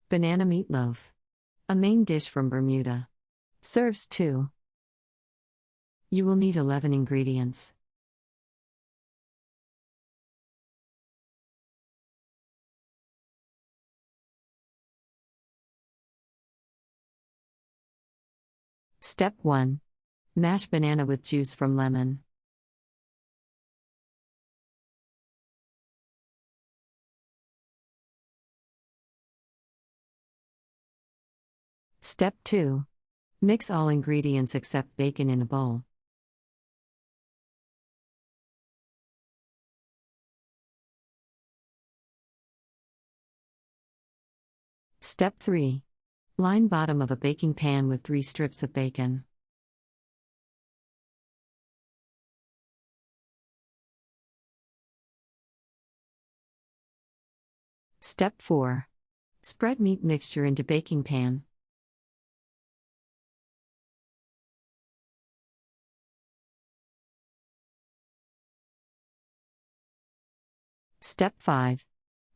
Banana meat loaf. A main dish from Bermuda. Serves 2. You will need 11 ingredients. Step 1. Mash banana with juice from lemon. Step 2. Mix all ingredients except bacon in a bowl. Step 3. Line bottom of a baking pan with 3 strips of bacon. Step 4. Spread meat mixture into baking pan. Step 5.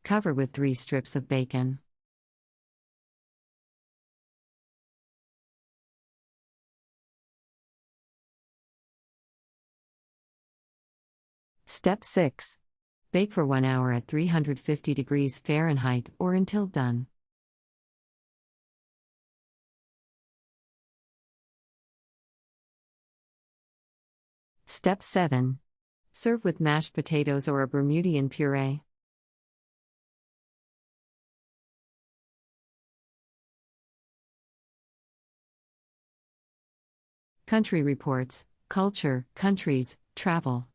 Cover with 3 strips of bacon. Step 6. Bake for 1 hour at 350 degrees Fahrenheit or until done. Step 7. Serve with mashed potatoes or a Bermudian puree. Country Reports, Culture, Countries, Travel.